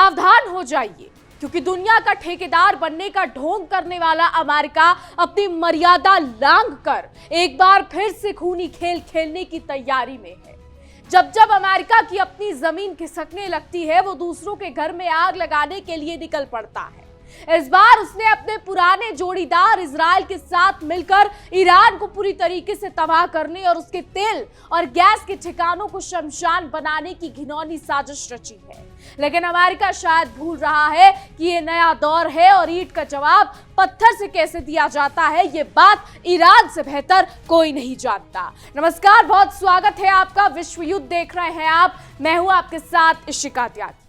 सावधान हो जाइए, क्योंकि दुनिया का ठेकेदार बनने का ढोंग करने वाला अमेरिका अपनी मर्यादा लांघकर एक बार फिर से खूनी खेल खेलने की तैयारी में है। जब जब अमेरिका की अपनी जमीन खिसकने लगती है, वो दूसरों के घर में आग लगाने के लिए निकल पड़ता है। इस बार उसने अपने पुराने जोड़ीदार इजराइल के साथ मिलकर ईरान को पूरी तरीके से तबाह करने और उसके तेल और गैस के ठिकानों को शमशान बनाने की घिनौनी साजिश रची है। लेकिन अमेरिका शायद भूल रहा है कि ये नया दौर है और ईंट का जवाब पत्थर से कैसे दिया जाता है, ये बात ईरान से बेहतर कोई नहीं जानता। नमस्कार, बहुत स्वागत है आपका। विश्व युद्ध देख रहे हैं आप, मैं हूं आपके साथ इशिका त्यागी।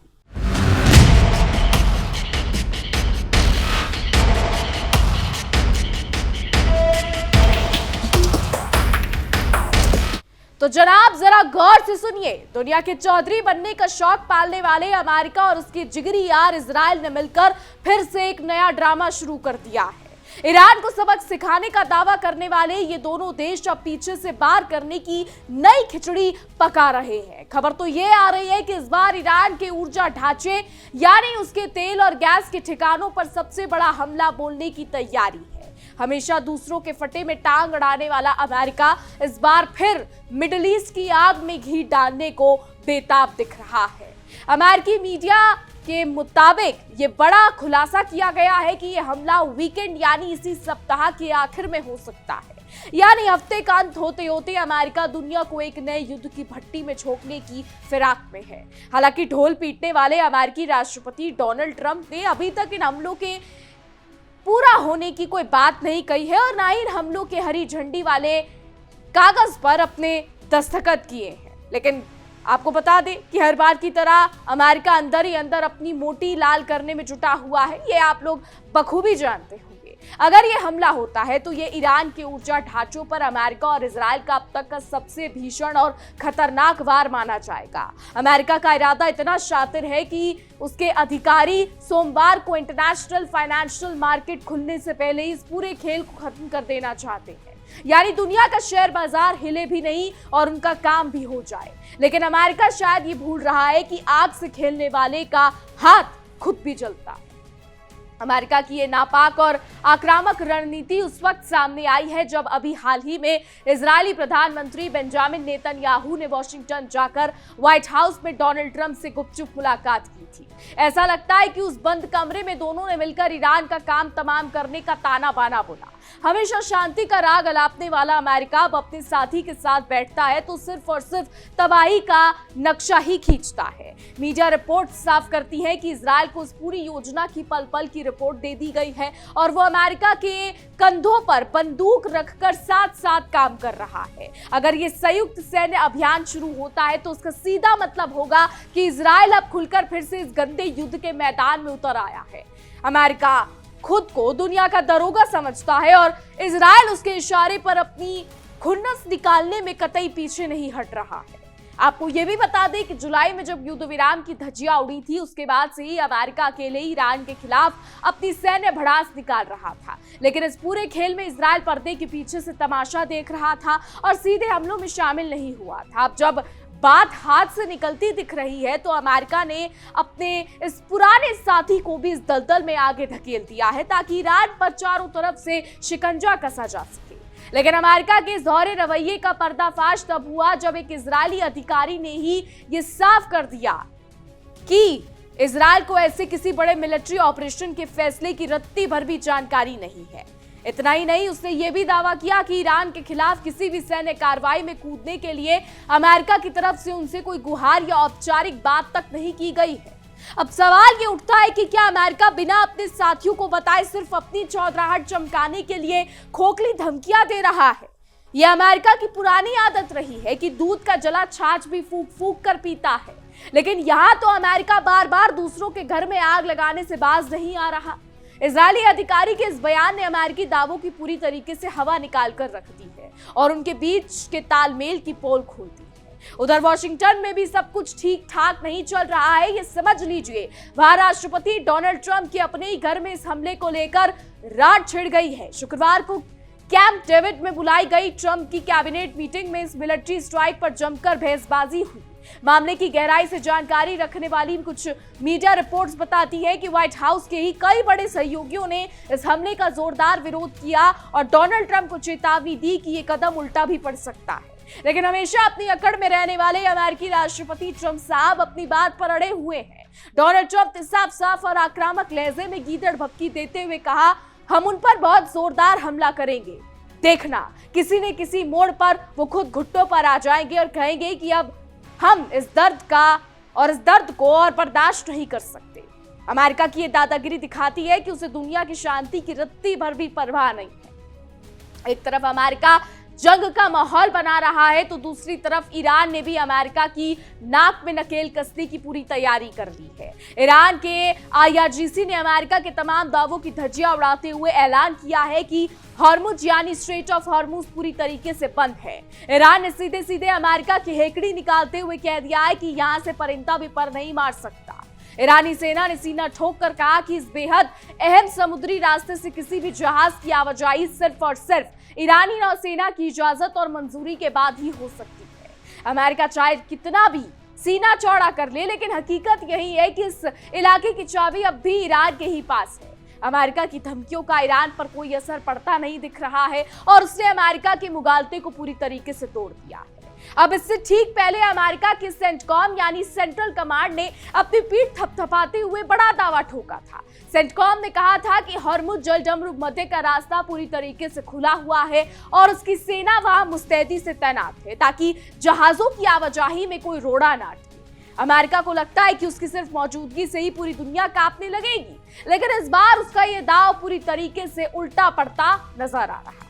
तो जनाब, जरा गौर से सुनिए। दुनिया के चौधरी बनने का शौक पालने वाले अमेरिका और उसके जिगरी यार इजराइल ने मिलकर फिर से एक नया ड्रामा शुरू कर दिया है। ईरान को सबक सिखाने का दावा करने वाले ये दोनों देश अब पीछे से वार करने की नई खिचड़ी पका रहे हैं। खबर तो ये आ रही है कि इस बार ईरान के ऊर्जा ढांचे यानी उसके तेल और गैस के ठिकानों पर सबसे बड़ा हमला बोलने की तैयारी है। हमेशा दूसरों के फटे में टांग अड़ाने वाला अमेरिका इस बार फिर मिडिल ईस्ट की आग में घी डालने को बेताब दिख रहा है। अमेरिकी मीडिया के मुताबिक ये बड़ा खुलासा किया गया है कि ये हमला वीकेंड यानी इसी सप्ताह के आखिर में हो सकता है। यानी हफ्ते का अंत होते होते अमेरिका दुनिया को एक नए युद्ध की भट्टी में झोंकने की फिराक में है। हालांकि ढोल पीटने वाले अमेरिकी राष्ट्रपति डोनाल्ड ट्रंप ने अभी तक इन हमलों के पूरा होने की कोई बात नहीं कही है और ना ही हमलों के हरी झंडी वाले कागज पर अपने दस्तखत किए हैं। लेकिन आपको बता दें कि हर बार की तरह अमेरिका अंदर ही अंदर अपनी मोटी लाल करने में जुटा हुआ है। ये आप लोग बखूबी जानते होंगे। अगर ये हमला होता है तो ये ईरान के ऊर्जा ढांचों पर अमेरिका और इजराइल का अब तक का सबसे भीषण और खतरनाक वार माना जाएगा। अमेरिका का इरादा इतना शातिर है कि उसके अधिकारी सोमवार को इंटरनेशनल फाइनेंशियल मार्केट खुलने से पहले इस पूरे खेल को खत्म कर देना चाहते हैं। यानी दुनिया का शेयर बाजार हिले भी नहीं और उनका काम भी हो जाए। लेकिन अमेरिका शायद ये भूल रहा है कि आग से खेलने वाले का हाथ खुद भी जलता है। अमेरिका की ये नापाक और आक्रामक रणनीति उस वक्त सामने आई है जब अभी हाल ही में इजरायली प्रधानमंत्री बेंजामिन नेतन्याहू ने वॉशिंगटन जाकर व्हाइट हाउस में डोनाल्ड ट्रंप से गुपचुप मुलाकात की थी। ऐसा लगता है कि उस बंद कमरे में दोनों ने मिलकर ईरान का काम तमाम करने का ताना बाना बोला। हमेशा शांति का राग अलापने वाला अमेरिका अब अपने साथी के साथ बैठता है तो सिर्फ और सिर्फ तबाही का नक्शा ही खींचता है। मीडिया रिपोर्ट साफ करती है कि इजराइल को इस पूरी योजना की पल पल की रिपोर्ट दे दी गई है और वो अमेरिका के कंधों पर बंदूक रखकर साथ साथ काम कर रहा है। अगर ये संयुक्त सैन्य अभियान शुरू होता है तो उसका सीधा मतलब होगा कि इजराइल अब खुलकर फिर से इस गंदे युद्ध के मैदान में उतर आया है। अमेरिका खुद को दुनिया का दरोगा समझता है और इजराइल उसके इशारे पर अपनी खुन्नस निकालने में कतई पीछे नहीं हट रहा है। आपको यह भी बता दें कि जुलाई में जब युद्ध विराम की धज्जियां उड़ी थी, उसके बाद से ही अमेरिका अकेले ईरान के खिलाफ अपनी सैन्य भड़ास निकाल रहा था। लेकिन इस पूरे खेल में इजराइल पर्दे के पीछे से तमाशा देख रहा था और सीधे हमलों में शामिल नहीं हुआ था। अब जब बात हाथ से निकलती दिख रही है तो अमेरिका ने अपने इस पुराने साथी को भी इस दलदल में आगे धकेल दिया है ताकि ईरान पर चारों तरफ से शिकंजा कसा जा सके। लेकिन अमेरिका के इस दोहरे रवैये का पर्दाफाश तब हुआ जब एक इजरायली अधिकारी ने ही ये साफ कर दिया कि इजराइल को ऐसे किसी बड़े मिलिट्री ऑपरेशन के फैसले की रत्ती भर भी जानकारी नहीं है। इतना ही नहीं, उसने ये भी दावा किया कि ईरान के खिलाफ किसी भी सैन्य कार्रवाई में कूदने के लिए अमेरिका की तरफ से उनसे कोई गुहार या औपचारिक बात तक नहीं की गई है। अब सवाल ये उठता है कि क्या अमेरिका बिना अपने साथियों को बताए सिर्फ अपनी चौधराहट चमकाने के लिए खोखली धमकियां दे रहा है? यह अमेरिका की पुरानी आदत रही है कि दूध का जला छाछ भी फूंक फूंक कर पीता है। लेकिन यहाँ तो अमेरिका बार बार दूसरों के घर में आग लगाने से बाज नहीं आ रहा। इजरायली अधिकारी के इस बयान ने अमेरिकी दावों की पूरी तरीके से हवा निकाल कर रख दी है और उनके बीच के तालमेल की पोल खोल दी है। उधर वॉशिंगटन में भी सब कुछ ठीक ठाक नहीं चल रहा है, ये समझ लीजिए। वहां राष्ट्रपति डोनाल्ड ट्रंप के अपने ही घर में इस हमले को लेकर रात छिड़ गई है। शुक्रवार को कैंप डेविड में बुलाई गई ट्रंप की कैबिनेट मीटिंग में इस मिलिट्री स्ट्राइक पर जमकर बहसबाजी हुई। मामले की गहराई से जानकारी रखने वाली कुछ मीडिया रिपोर्ट्स बताती है कि व्हाइट हाउस के ही कई बड़े सहयोगियों ने इस हमले का जोरदार विरोध किया और डोनाल्ड ट्रंप को चेतावनी दी कि ये कदम उल्टा भी पड़ सकता है। लेकिन हमेशा अपनी अकड़ में रहने वाले अमेरिकी राष्ट्रपति ट्रंप साहब अपनी बात पर अड़े हुए हैं। डोनाल्ड ट्रंप ने साफ साफ और आक्रामक लहजे में गीदड़ भभकी देते हुए कहा, हम उन पर बहुत जोरदार हमला करेंगे, देखना किसी न किसी मोड़ पर वो खुद घुट्टों पर आ जाएंगे और कहेंगे कि अब हम इस दर्द को और बर्दाश्त नहीं कर सकते। अमेरिका की ये दादागिरी दिखाती है कि उसे दुनिया की शांति की रत्ती भर भी परवाह नहीं है। एक तरफ अमेरिका जंग का माहौल बना रहा है तो दूसरी तरफ ईरान ने भी अमेरिका की नाक में नकेल कसने की पूरी तैयारी कर ली है। ईरान के IRGC ने अमेरिका के तमाम दावों की धज्जियां उड़ाते हुए ऐलान किया है कि हॉर्मुज यानी स्ट्रेट ऑफ हॉर्मुज पूरी तरीके से बंद है। ईरान ने सीधे सीधे अमेरिका की हेकड़ी निकालते हुए कह दिया है कि यहां से परिंदा भी पर नहीं मार सकता। ईरानी सेना ने सीना ठोक कर कहा कि इस बेहद अहम समुद्री रास्ते से किसी भी जहाज की आवाजाही सिर्फ और सिर्फ ईरानी नौसेना की इजाजत और मंजूरी के बाद ही हो सकती है। अमेरिका चाहे कितना भी सीना चौड़ा कर ले, लेकिन हकीकत यही है कि इस इलाके की चाबी अब भी ईरान के ही पास है। अमेरिका की धमकियों का ईरान पर कोई असर पड़ता नहीं दिख रहा है और उसने अमेरिका के मुगालते को पूरी तरीके से तोड़ दिया है। अब इससे ठीक पहले अमेरिका की सेंटकॉम यानी सेंट्रल कमांड ने अपनी पीठ थपथपाते हुए बड़ा दावा ठोका था। सेंटकॉम ने कहा था कि हॉर्मुज जलडमरू मध्य का रास्ता पूरी तरीके से खुला हुआ है और उसकी सेना वहां मुस्तैदी से तैनात है ताकि जहाजों की आवाजाही में कोई रोड़ा ना अटके। अमेरिका को लगता है कि उसकी सिर्फ मौजूदगी से ही पूरी दुनिया कांपने लगेगी, लेकिन इस बार उसका ये दाव पूरी तरीके से उल्टा पड़ता नजर आ रहा है।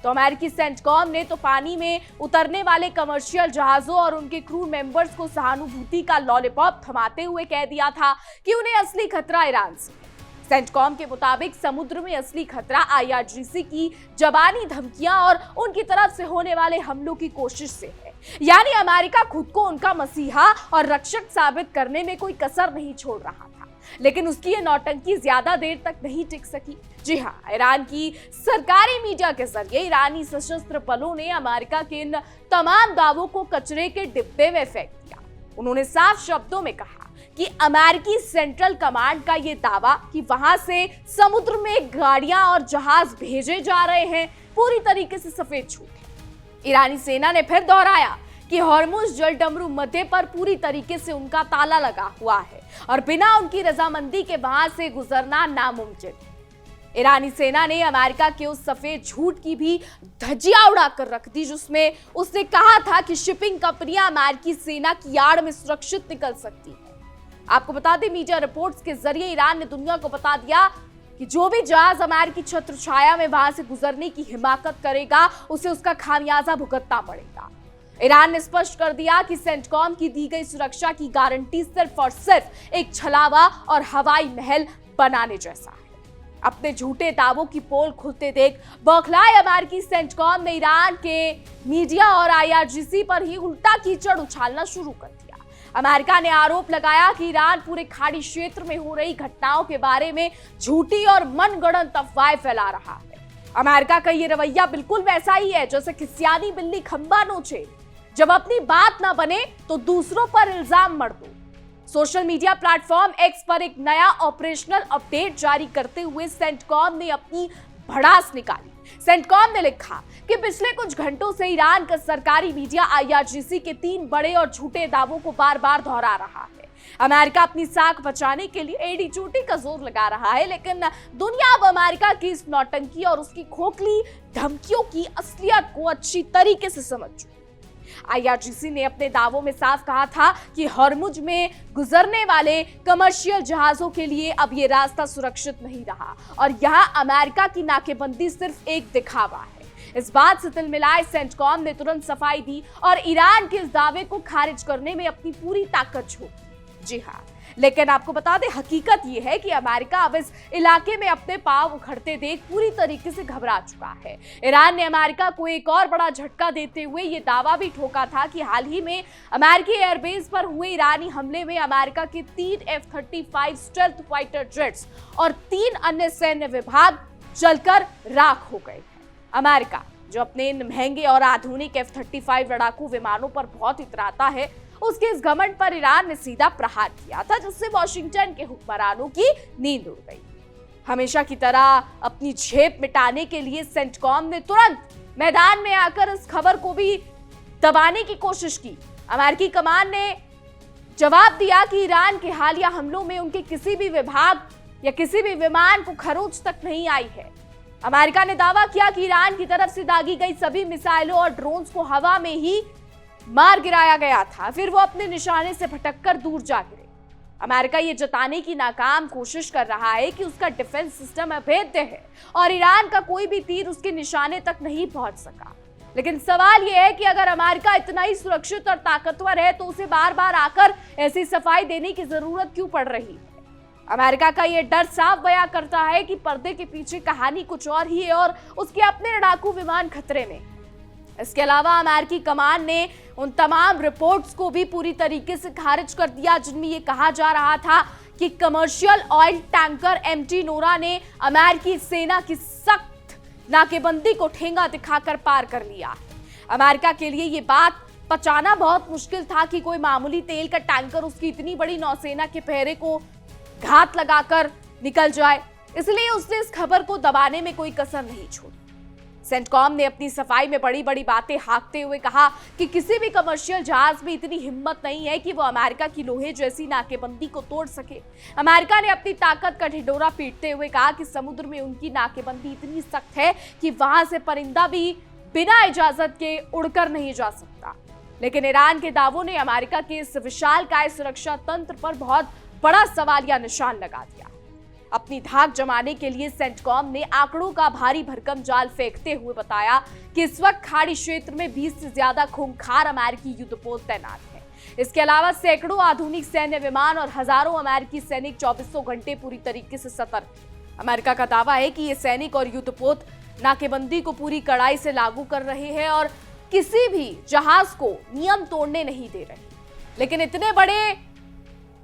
तो अमेरिकी सेंटकॉम ने तो पानी में उतरने वाले कमर्शियल जहाजों और उनके क्रू मेंबर्स को सहानुभूति का लॉलीपॉप थमाते हुए कह दिया था कि उन्हें असली खतरा ईरान से है। सेंटकॉम के मुताबिक समुद्र में असली खतरा IRGC की जबानी धमकियां और उनकी तरफ से होने वाले हमलों की कोशिश से है। यानी अमेरिका खुद को उनका मसीहा और रक्षक साबित करने में कोई कसर नहीं छोड़ रहा था, लेकिन उसकी ये नौटंकी ज्यादा देर तक नहीं टिक सकी। जी हाँ, ईरान की सरकारी मीडिया के जरिए ईरानी सशस्त्र बलों ने अमेरिका के इन तमाम दावों को कचरे के डिब्बे में फेंक दिया। उन्होंने साफ शब्दों में कहा कि अमेरिकी सेंट्रल कमांड का ये दावा कि वहां से समुद्र में गाड़ियां और जहाज भेजे जा रहे हैं पूरी तरीके से सफेद झूठ है। ईरानी सेना ने फिर दोहराया कि हॉर्मुज जलडमरू मध्य पर पूरी तरीके से उनका ताला लगा हुआ है और बिना उनकी रजामंदी के वहां से गुजरना नामुमकिन है। ईरानी सेना ने अमेरिका के उस सफेद झूठ की भी धज्जियां उड़ाकर रख दी जिसमें उसने कहा था कि शिपिंग कंपनियां अमेरिकी सेना की आड़ में सुरक्षित निकल सकती है। आपको बता दें, मीडिया रिपोर्ट्स के जरिए ईरान ने दुनिया को बता दिया कि जो भी जहाज अमेरिकी छत्र छाया में वहां से गुजरने की हिमाकत करेगा उसे उसका खामियाजा भुगतना पड़ेगा। ईरान ने स्पष्ट कर दिया कि सेंटकॉम की दी गई सुरक्षा की गारंटी सिर्फ और सिर्फ एक छलावा और हवाई महल बनाने जैसा है। अपने झूठे दावों की पोल खुलते देख बौखलाए अमेरिकी सेंटकॉम ने ईरान के मीडिया और IRGC पर ही उल्टा कीचड़ उछालना शुरू कर दिया। अमेरिका ने आरोप लगाया कि ईरान पूरे खाड़ी क्षेत्र में हो रही घटनाओं के बारे में झूठी और मनगढ़ंत अफवाहें फैला रहा है। अमेरिका का ये रवैया बिल्कुल वैसा ही है जैसे खिसियानी बिल्ली खंबा नोचे, जब अपनी बात ना बने तो दूसरों पर इल्जाम मर दो। सोशल मीडिया प्लेटफॉर्म X पर एक नया ऑपरेशनल अपडेट जारी करते हुए सेंटकॉम ने अपनी भड़ास निकाली। सेंटकॉम ने लिखा कि पिछले कुछ घंटों से ईरान का सरकारी मीडिया IRGC के 3 बड़े और झूठे दावों को बार बार दोहरा रहा है। अमेरिका अपनी साख बचाने के लिए एड़ी चोटी का जोर लगा रहा है, लेकिन दुनिया अब अमेरिका की इस नौटंकी और उसकी खोखली धमकियों की असलियत को अच्छी तरीके से समझ चुकी। IRGC ने अपने दावों में साफ कहा था कि हॉर्मुज में गुजरने वाले कमर्शियल जहाजों के लिए अब ये रास्ता सुरक्षित नहीं रहा और यहाँ अमेरिका की नाकेबंदी सिर्फ एक दिखावा है। इस बात से तिलमिलाए सेंटकॉम ने तुरंत सफाई दी और ईरान के इस दावे को खारिज करने में अपनी पूरी ताकत झोंकी। जी हाँ, लेकिन आपको बता दें, हकीकत यह है कि अमेरिका अब इस इलाके में अपने पांव उखड़ते देख पूरी तरीके से घबरा चुका है। ईरान ने अमेरिका को एक और बड़ा झटका देते हुए ये दावा भी ठोका था कि हाल ही में अमेरिकी एयरबेस पर हुए ईरानी हमले में अमेरिका के 3 F-35 स्टेल्थ फाइटर जेट्स और 3 अन्य सैन्य विभाग जलकर राख हो गए। अमेरिका, जो अपने इन महंगे और आधुनिक F-35 लड़ाकू विमानों पर बहुत इतराता है, उसके इस घमंड पर ईरान ने सीधा प्रहार किया था, जिससे वॉशिंगटन के हुक्मरानों की नींद उड़ गई। हमेशा की तरह अपनी झेप मिटाने के लिए सेंटकॉम ने तुरंत मैदान में आकर इस खबर को भी दबाने की कोशिश की। अमेरिकी कमान ने जवाब दिया कि ईरान के हालिया हमलों में उनके किसी भी विभाग या किसी भी विमान को खरोंच तक नहीं आई है। अमेरिका ने दावा किया कि ईरान की तरफ से दागी गई सभी मिसाइलों और ड्रोन्स को हवा में ही मार गिराया गया था, फिर वो अपने निशाने से भटककर दूर जा गिरे। अमेरिका ये जताने की नाकाम कोशिश कर रहा है कि उसका डिफेंस सिस्टम अभेद्य है और ईरान का कोई भी तीर उसके निशाने तक नहीं पहुंच सका। लेकिन सवाल यह है कि अगर अमेरिका इतना ही सुरक्षित और ताकतवर है तो उसे बार बार आकर ऐसी सफाई देने की जरूरत क्यों पड़ रही है? अमेरिका का यह डर साफ बयां करता है कि पर्दे के पीछे कहानी कुछ और ही है और उसके अपने लड़ाकू विमान खतरे में। इसके अलावा अमेरिकी कमान ने उन तमाम रिपोर्ट्स को भी पूरी तरीके से खारिज कर दिया जिनमें यह कहा जा रहा था कि commercial oil tanker MT Nora ने अमेरिकी सेना की सख्त नाकेबंदी को ठेंगा दिखाकर पार कर लिया। अमेरिका के लिए यह बात पचाना बहुत मुश्किल था कि कोई मामूली तेल का टैंकर उसकी इतनी बड़ी नौसेना के पहरे को घात लगाकर निकल जाए, इसलिए उसने इस खबर को दबाने में कोई कसर नहीं छोड़ी। सेंटकॉम ने अपनी सफाई में बड़ी बड़ी बातें हाँकते हुए कहा कि किसी भी कमर्शियल जहाज में इतनी हिम्मत नहीं है कि वो अमेरिका की लोहे जैसी नाकेबंदी को तोड़ सके। अमेरिका ने अपनी ताकत का ढिंढोरा पीटते हुए कहा कि समुद्र में उनकी नाकेबंदी इतनी सख्त है कि वहां से परिंदा भी बिना इजाजत के उड़कर नहीं जा सकता। लेकिन ईरान के दावों ने अमेरिका के इस विशालकाय सुरक्षा तंत्र पर बहुत बड़ा सवालिया निशान लगा दिया। अपनी धाक जमाने के लिए सेंटकॉम ने आंकड़ों का भारी भरकम जाल फेंकते हुए बताया कि इस वक्त खाड़ी क्षेत्र में 20 से ज्यादा खूंखार अमेरिकी युद्धपोत तैनात हैं। इसके अलावा सैकड़ों आधुनिक सैन्य विमान और हजारों अमेरिकी सैनिक 24 घंटे पूरी तरीके से सतर्क। अमेरिका का दावा है कि ये सैनिक और युद्धपोत नाकेबंदी को पूरी कड़ाई से लागू कर रहे हैं और किसी भी जहाज को नियम तोड़ने नहीं दे रहे। लेकिन इतने बड़े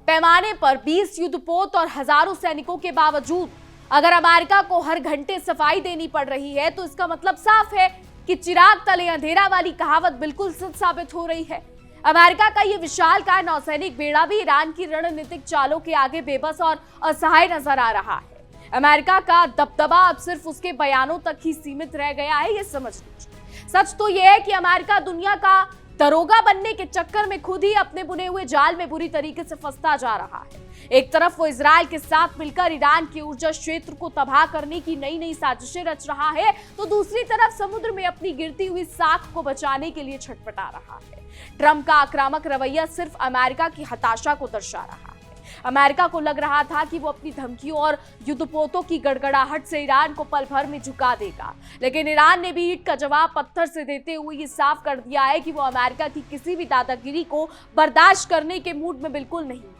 पैमाने पर 20 युद्धपोत और हजारों सैनिकों के बावजूद अगर अमेरिका को हर घंटे सफाई देनी पड़ रही है तो इसका मतलब साफ है कि चिराग तले अंधेरा वाली कहावत बिल्कुल सच साबित हो रही है। अमेरिका का यह विशालकाय नौसैनिक बेड़ा भी ईरान की रणनीतिक चालों के आगे बेबस और असहाय नजर आ रहा है। अमेरिका का दबदबा अब सिर्फ उसके बयानों तक ही सीमित रह गया है, ये समझ लीजिए। सच तो यह है कि अमेरिका दुनिया का दरोगा बनने के चक्कर में खुद ही अपने बुने हुए जाल में बुरी तरीके से फंसता जा रहा है। एक तरफ वो इजराइल के साथ मिलकर ईरान के ऊर्जा क्षेत्र को तबाह करने की नई नई साजिशें रच रहा है, तो दूसरी तरफ समुद्र में अपनी गिरती हुई साख को बचाने के लिए छटपटा रहा है। ट्रंप का आक्रामक रवैया सिर्फ अमेरिका की हताशा को दर्शा रहा है। अमेरिका को लग रहा था कि वो अपनी धमकियों और युद्धपोतों की गड़गड़ाहट से ईरान को पल भर में झुका देगा, लेकिन ईरान ने भी ईंट का जवाब पत्थर से देते हुए ये साफ कर दिया है कि वो अमेरिका की किसी भी दादागिरी को बर्दाश्त करने के मूड में बिल्कुल नहीं है।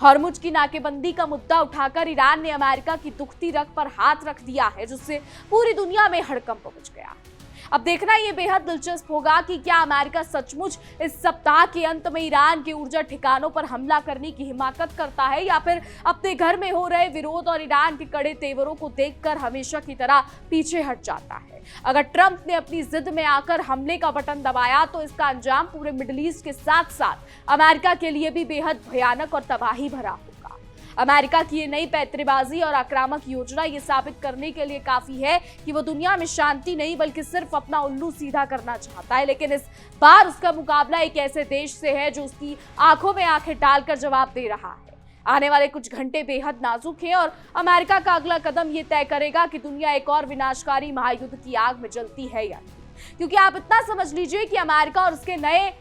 हॉर्मुज की नाकेबंदी का मुद्दा उठाकर ईरान ने अमेरिका की दुखती रग पर हाथ रख दिया है, जिससे पूरी दुनिया में हड़कंप मच गया। अब देखना ये बेहद दिलचस्प होगा कि क्या अमेरिका सचमुच इस सप्ताह के अंत में ईरान के ऊर्जा ठिकानों पर हमला करने की हिमाकत करता है या फिर अपने घर में हो रहे विरोध और ईरान के कड़े तेवरों को देखकर हमेशा की तरह पीछे हट जाता है। अगर ट्रंप ने अपनी जिद में आकर हमले का बटन दबाया तो इसका अंजाम पूरे मिडिल ईस्ट के साथ साथ अमेरिका के लिए भी बेहद भयानक और तबाही भरा होगा। अमेरिका की ये नई पैंतरेबाजी और आक्रामक योजना ये साबित करने के लिए काफी है कि वो दुनिया में शांति नहीं बल्कि सिर्फ अपना उल्लू सीधा करना चाहता है, लेकिन इस बार उसका मुकाबला एक ऐसे देश से है जो उसकी आंखों में आंखें डालकर जवाब दे रहा है। आने वाले कुछ घंटे बेहद नाजुक हैं और अमेरिका का अगला कदम ये तय करेगा कि दुनिया एक और विनाशकारी महायुद्ध की आग में जलती है या नहीं। क्योंकि आप इतना समझ लीजिए कि अमेरिका और उसके नए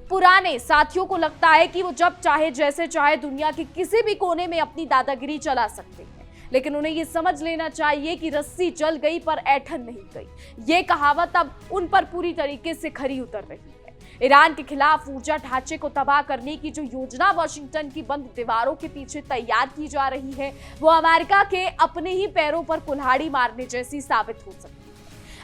पुराने साथियों को लगता है कि वो जब चाहे जैसे चाहे दुनिया के किसी भी कोने में अपनी दादागिरी चला सकते हैं, लेकिन उन्हें ये समझ लेना चाहिए कि रस्सी जल गई पर ऐठन नहीं गई। ये कहावत अब उन पर पूरी तरीके से खरी उतर रही है। ईरान के खिलाफ ऊर्जा ढांचे को तबाह करने की जो योजना वाशिंगटन की बंद दीवारों के पीछे तैयार की जा रही है वो अमेरिका के अपने ही पैरों पर कुल्हाड़ी मारने जैसी साबित हो सकती है।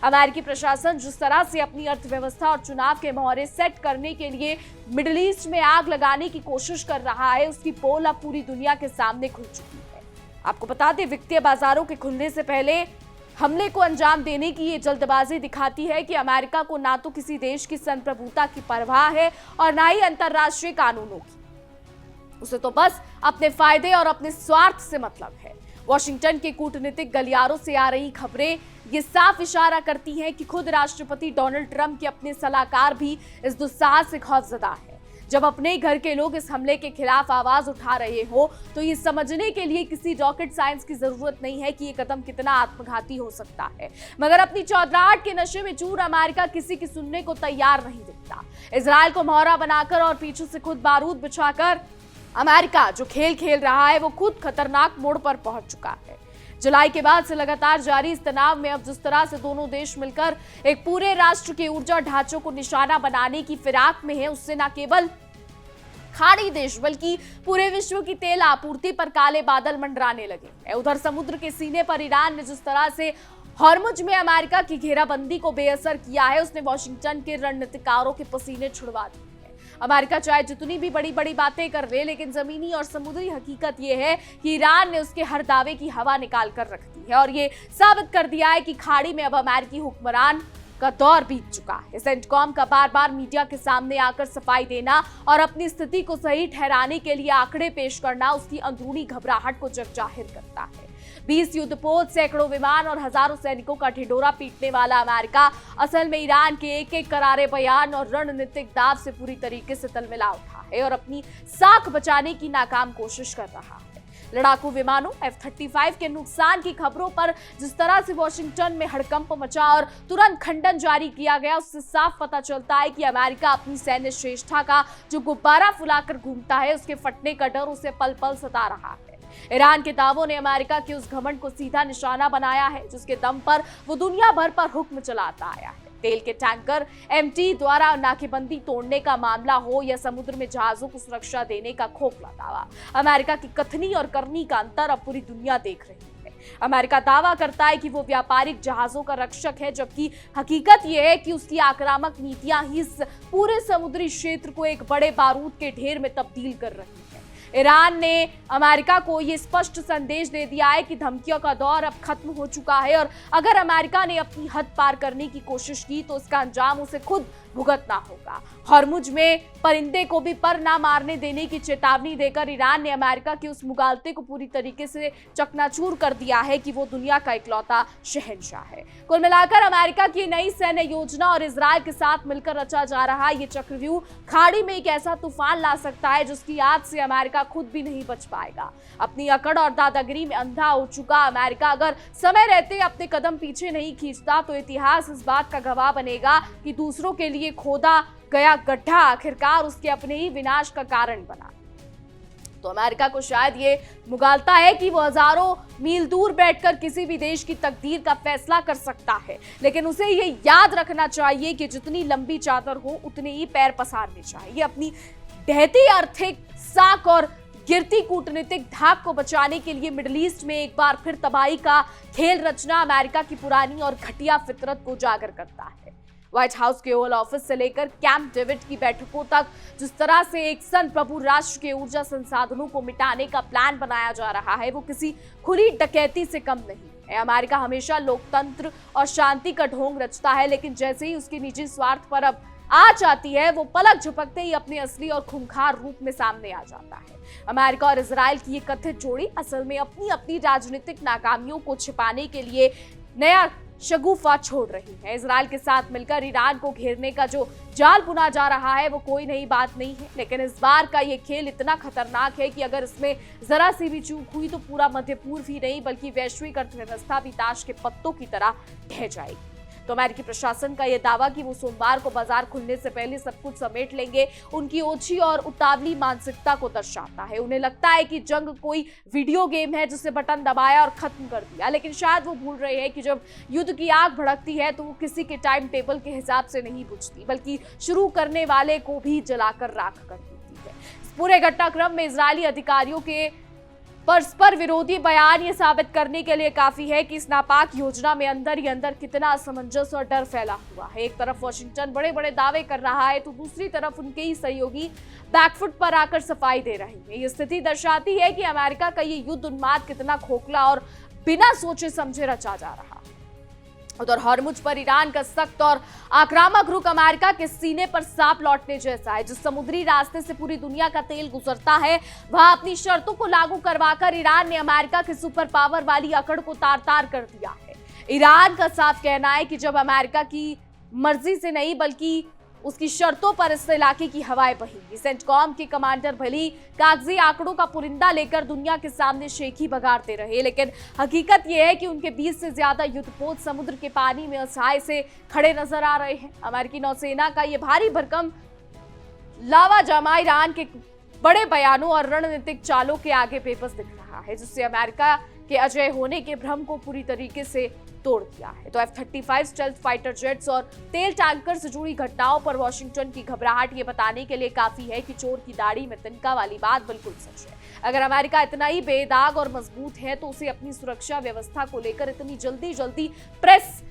अमेरिकी प्रशासन जिस तरह से अपनी अर्थव्यवस्था और चुनाव के मोहरे सेट करने के लिए मिडिल ईस्ट में आग लगाने की कोशिश कर रहा है, उसकी पोल अब पूरी दुनिया के सामने खुल चुकी है। आपको बता दें, वित्तीय बाजारों के खुलने से पहले हमले को अंजाम देने की ये जल्दबाजी दिखाती है कि अमेरिका को ना तो किसी देश की संप्रभुता की परवाह है और ना ही अंतर्राष्ट्रीय कानूनों की। उसे तो बस अपने फायदे और अपने स्वार्थ से मतलब है। वॉशिंगटन के कूटनीतिक गलियारों से आ रही खबरें ये साफ इशारा करती हैं कि खुद राष्ट्रपति डोनाल्ड ट्रंप के अपने सलाहकार भी इस दुस्साहस से खौफजदा है। जब अपने घर के लोग इस हमले के खिलाफ आवाज उठा रहे हो तो ये समझने के लिए किसी रॉकेट साइंस की जरूरत नहीं है कि ये कदम कितना आत्मघाती हो सकता है। मगर अपनी चौधराहट के नशे में चूर अमेरिका किसी की सुनने को तैयार नहीं दिखता। इजराइल को मोहरा बनाकर और पीछे से खुद बारूद बिछाकर अमेरिका जो खेल खेल रहा है वो खुद खतरनाक मोड़ पर पहुंच चुका है। जुलाई के बाद से लगातार जारी इस तनाव में अब जिस तरह से दोनों देश मिलकर एक पूरे राष्ट्र के ऊर्जा ढांचों को निशाना बनाने की फिराक में है, उससे न केवल खाड़ी देश बल्कि पूरे विश्व की तेल आपूर्ति पर काले बादल मंडराने लगे हैं। उधर समुद्र के सीने पर ईरान ने जिस तरह से हॉर्मुज में अमेरिका की घेराबंदी को बेअसर किया है, उसने वॉशिंगटन के रणनीतिकारों के पसीने छुड़वा दिए। अमेरिका चाहे जितनी भी बड़ी बड़ी बातें कर ले, लेकिन जमीनी और समुद्री हकीकत यह है कि ईरान ने उसके हर दावे की हवा निकाल कर रख दी है और ये साबित कर दिया है कि खाड़ी में अब अमेरिकी हुक्मरान का दौर बीत चुका है। सेंटकॉम का बार बार मीडिया के सामने आकर सफाई देना और अपनी स्थिति को सही ठहराने के लिए आंकड़े पेश करना उसकी अंदरूनी घबराहट को जग जाहिर करता है। 20 युद्धपोत, सैकड़ों विमान और हजारों सैनिकों का ढिंढोरा पीटने वाला अमेरिका असल में ईरान के एक एक करारे बयान और रणनीतिक दाव से पूरी तरीके से तलमिला उठा है और अपनी साख बचाने की नाकाम कोशिश कर रहा है। लड़ाकू विमानों F-35 के नुकसान की खबरों पर जिस तरह से वॉशिंगटन में हड़कंप मचा और तुरंत खंडन जारी किया गया, उससे साफ पता चलता है कि अमेरिका अपनी सैन्य श्रेष्ठता का जो गुब्बारा फुलाकर घूमता है, उसके फटने का डर उसे पल पल सता रहा है। ईरान के दावों ने अमेरिका के उस घमंड को सीधा निशाना बनाया है जिसके दम पर वो दुनिया भर पर हुक्म चलाता आया है। तेल के टैंकर MT द्वारा नाकेबंदी तोड़ने का मामला हो या समुद्र में जहाजों को सुरक्षा देने का खोखला दावा, अमेरिका की कथनी और करनी का अंतर अब पूरी दुनिया देख रही है। अमेरिका दावा करता है कि वो व्यापारिक जहाजों का रक्षक है, जबकि हकीकत यह है कि उसकी आक्रामक नीतियां ही इस पूरे समुद्री क्षेत्र को एक बड़े बारूद के ढेर में तब्दील कर रही है। ईरान ने अमेरिका को ये स्पष्ट संदेश दे दिया है कि धमकियों का दौर अब खत्म हो चुका है और अगर अमेरिका ने अपनी हद पार करने की कोशिश की तो उसका अंजाम उसे खुद भुगतना होगा। हॉर्मुज में परिंदे को भी पर ना मारने देने की चेतावनी देकर ईरान ने अमेरिका की उस मुगालते को पूरी तरीके से चकनाचूर कर दिया है कि वो दुनिया का इकलौता शहंशाह है। कुल मिलाकर अमेरिका की नई सैन्य योजना और इजराइल के साथ मिलकर रचा जा रहा ये चक्रव्यूह खाड़ी में एक ऐसा तूफान ला सकता है जिसकी आग से अमेरिका खुद भी नहीं बच पाएगा। अपनी अकड़ और दादागिरी में अंधा हो चुका अमेरिका अगर समय रहते अपने कदम पीछे नहीं खींचता तो इतिहास इस बात का गवाह बनेगा कि दूसरों के लिए खोदा गया गड्ढा आखिरकार उसके अपने ही विनाश का कारण बना। तो अमेरिका को शायद ये मुगालता है कि वो हजारों मील दूर बैठकर किसी भी देश की तकदीर का फैसला कर सकता है, लेकिन उसे ये याद रखना चाहिए कि जितनी लंबी चादर हो उतने ही पैर पसारने चाहिए। अपनी ढहती आर्थिक साख और गिरती कूटनीतिक धाक को बचाने के लिए मिडिल ईस्ट में एक बार फिर तबाही का खेल रचना अमेरिका की पुरानी और घटिया फितरत को उजागर करता है। व्हाइट हाउस के ओवल ऑफिस से लेकर कैंप डेविड की बैठकों तक जिस तरह से एक संप्रभु राष्ट्र के ऊर्जा संसाधनों को मिटाने का प्लान बनाया जा रहा है वो किसी खुली डकैती से कम नहीं है। अमेरिका हमेशा लोकतंत्र और शांति का ढोंग रचता है, लेकिन जैसे ही उसके निजी स्वार्थ पर अब आ जाती है वो पलक झपकते ही अपने असली और खूंखार रूप में सामने आ जाता है। अमेरिका और इजराइल की ये कथित जोड़ी असल में अपनी अपनी राजनीतिक नाकामियों को छिपाने के लिए नया शगुफा छोड़ रही है। इजराइल के साथ मिलकर ईरान को घेरने का जो जाल बुना जा रहा है वो कोई नई बात नहीं है, लेकिन इस बार का ये खेल इतना खतरनाक है कि अगर इसमें जरा सी भी चूक हुई तो पूरा मध्य पूर्व ही नहीं बल्कि वैश्विक अर्थव्यवस्था भी ताश के पत्तों की तरह ढह जाएगी। तो अमेरिकी प्रशासन का यह दावा कि वो सोमवार को बाजार खुलने से पहले सब कुछ समेट लेंगे उनकी ओछी और उतावली मानसिकता को दर्शाता है। उन्हें लगता है कि जंग कोई वीडियो गेम है जिसे बटन दबाया और खत्म कर दिया, लेकिन शायद वो भूल रहे हैं कि जब युद्ध की आग भड़कती है तो वो किसी के टाइम टेबल के हिसाब से नहीं बुझती बल्कि शुरू करने वाले को भी जलाकर राख कर देती है। इस पूरे घटनाक्रम में इजरायली अधिकारियों के परस्पर विरोधी बयान ये साबित करने के लिए काफी है कि इस नापाक योजना में अंदर ही अंदर कितना असमंजस और डर फैला हुआ है। एक तरफ वॉशिंगटन बड़े बड़े दावे कर रहा है तो दूसरी तरफ उनके ही सहयोगी बैकफुट पर आकर सफाई दे रहे हैं। ये स्थिति दर्शाती है कि अमेरिका का ये युद्ध उन्माद कितना खोखला और बिना सोचे समझे रचा जा रहा है। उधर हॉर्मुज पर ईरान का सख्त और आक्रामक रुख अमेरिका के सीने पर सांप लौटने जैसा है। जिस समुद्री रास्ते से पूरी दुनिया का तेल गुजरता है, वहां अपनी शर्तों को लागू करवाकर ईरान ने अमेरिका के सुपर पावर वाली अकड़ को तार तार कर दिया है। ईरान का साफ कहना है कि जब अमेरिका की मर्जी से नहीं बल्कि उसकी शर्तों पर इस इलाके की हवाएं बहेंगी। सेंटकॉम के कमांडर भली कागजी आंकड़ों का पुरिंदा लेकर दुनिया के सामने शेखी बगाड़ते रहे, लेकिन हकीकत यह है कि उनके 20 से ज्यादा युद्धपोत समुद्र के पानी में असहाय से खड़े नजर आ रहे हैं। अमेरिकी नौसेना का यह भारी भरकम लावाजामा ईरान के बड़े बयानों और रणनीतिक चालों के आगे बेबस दिख रहा है, जिससे अमेरिका के अजय होने के भ्रम को पूरी तरीके से तोड़ दिया है। तो F-35 स्टेल्थ फाइटर जेट्स और तेल टैंकर से जुड़ी घटनाओं पर वॉशिंगटन की घबराहट ये बताने के लिए काफी है कि चोर की दाढ़ी में तिनका वाली बात बिल्कुल सच है। अगर अमेरिका इतना ही बेदाग और मजबूत है तो उसे अपनी सुरक्षा व्यवस्था को लेकर इतनी जल्दी प्रेस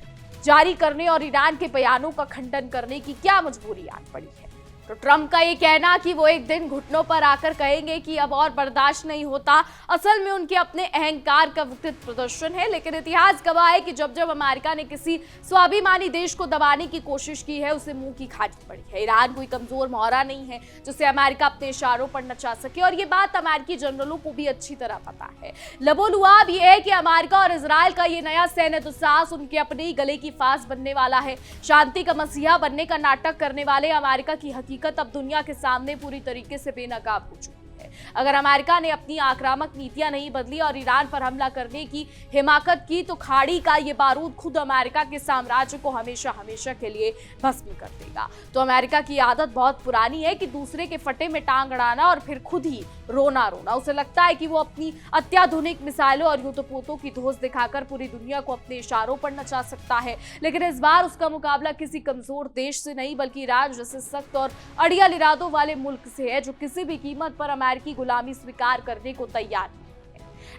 जारी करने और ईरान के बयानों का खंडन करने की क्या मजबूरी आन पड़ी है। तो ट्रंप का ये कहना कि वो एक दिन घुटनों पर आकर कहेंगे कि अब और बर्दाश्त नहीं होता, असल में उनके अपने अहंकार का विकृत प्रदर्शन है। लेकिन इतिहास गवाह है कि जब जब अमेरिका ने किसी स्वाभिमानी देश को दबाने की कोशिश की है, उसे मुंह की खानी पड़ी है। ईरान कोई कमजोर मोहरा नहीं है जिसे अमेरिका अपने इशारों पर नचा सके, और ये बात अमेरिकी जनरलों को भी अच्छी तरह पता है। लबोलुआब ये है कि अमेरिका और इजराइल का ये नया सैन्य दुस्साहस उनके अपने ही गले की फांस बनने वाला है। शांति का मसीहा बनने का नाटक करने वाले अमेरिका की हकीकत अब दुनिया के सामने पूरी तरीके से बेनकाब हो चुकी है। अगर अमेरिका ने अपनी आक्रामक नीतियां नहीं बदली और ईरान पर हमला करने की हिमाकत की, तो खाड़ी का ये बारूद खुद अमेरिका के साम्राज्य को हमेशा के लिए भस्म कर देगा। तो अमेरिका की आदत बहुत पुरानी है कि दूसरे के फटे में टांग अड़ाना और फिर खुद ही रोना। उसे लगता है कि वो अपनी अत्याधुनिक मिसाइलों और युद्धपोतों की धौंस दिखाकर पूरी दुनिया को अपने इशारों पर नचा सकता है। लेकिन इस बार उसका मुकाबला किसी कमजोर देश से नहीं बल्कि ईरान जैसे सख्त और अड़ियल इरादों वाले मुल्क से है, जो किसी भी कीमत पर अमेरिकी गुलामी स्वीकार करने को तैयार नहीं है।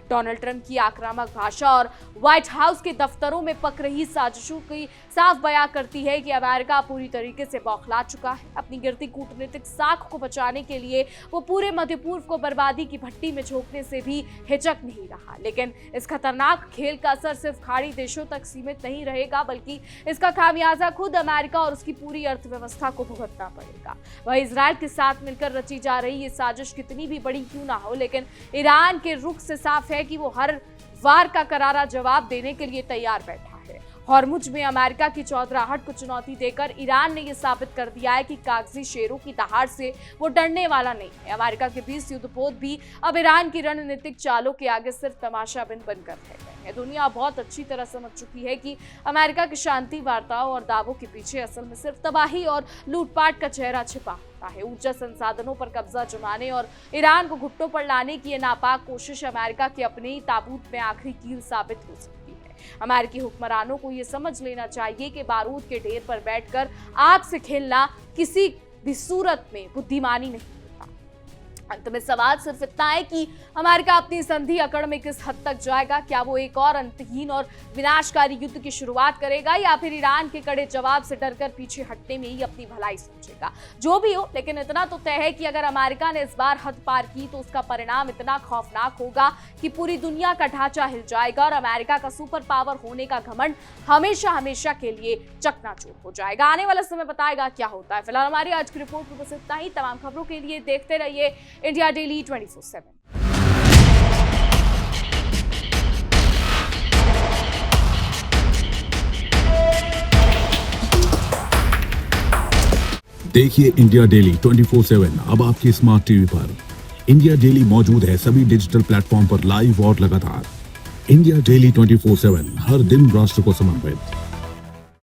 डोनाल्ड ट्रंप की आक्रामक भाषा और व्हाइट हाउस के दफ्तरों में पक रही साजिशों की साफ बयां करती है कि अमेरिका पूरी तरीके से बौखला चुका है। अपनी गिरती कूटनीतिक साख को बचाने के लिए वो पूरे मध्य पूर्व को बर्बादी की भट्टी में झोंकने से भी हिचक नहीं रहा। लेकिन इस खतरनाक खेल का असर सिर्फ खाड़ी देशों तक सीमित नहीं रहेगा, बल्कि इसका खामियाजा खुद अमेरिका और उसकी पूरी अर्थव्यवस्था को भुगतना पड़ेगा। वह इजराइल के साथ मिलकर रची जा रही ये साजिश कितनी भी बड़ी क्यों ना हो, लेकिन ईरान के रुख से साफ है कि वो हर वार का करारा जवाब देने के लिए तैयार बैठा है। हॉर्मुज में अमेरिका की चौधराहट को चुनौती देकर ईरान ने यह साबित कर दिया है कि कागजी शेरों की दहाड़ से वो डरने वाला नहीं है। अमेरिका के 20 युद्धपोत भी अब ईरान की रणनीतिक चालों के आगे सिर्फ तमाशाबिन बनकर रह गए हैं। दुनिया बहुत अच्छी तरह समझ चुकी है कि अमेरिका की शांति वार्ताओं और दावों के पीछे असल में सिर्फ तबाही और लूटपाट का चेहरा छिपा होता है। ऊर्जा संसाधनों पर कब्जा जमाने और ईरान को घुटनों पर लाने की यह नापाक कोशिश अमेरिका के अपने ही ताबूत में आखिरी कील साबित हो सकती है। अमेरिकी हुक्मरानों को यह समझ लेना चाहिए कि बारूद के ढेर पर बैठकर आग से खेलना किसी भी सूरत में बुद्धिमानी नहीं होता। अंत में सवाल सिर्फ इतना है कि अमेरिका अपनी संधि अकड़ में किस हद तक जाएगा। क्या वो एक और अंतहीन और विनाशकारी युद्ध की शुरुआत करेगा, या फिर ईरान के कड़े जवाब से डरकर पीछे हटने में ही अपनी भलाई सोचेगा। जो भी हो, लेकिन इतना तो तय है कि अगर अमेरिका ने इस बार हद पार की तो उसका परिणाम इतना खौफनाक होगा कि पूरी दुनिया का ढांचा हिल जाएगा और अमेरिका का सुपर पावर होने का घमंड हमेशा के लिए चकनाचूर हो जाएगा। आने वाला समय बताएगा क्या होता है। फिलहाल हमारी आज की रिपोर्ट में बस इतना ही। तमाम खबरों के लिए देखते रहिए इंडिया डेली 24/7। देखिए इंडिया डेली 24/7 अब आपकी स्मार्ट टीवी पर। इंडिया डेली मौजूद है सभी डिजिटल प्लेटफॉर्म पर लाइव और लगातार। इंडिया डेली 24/7 हर दिन राष्ट्र को समर्पित।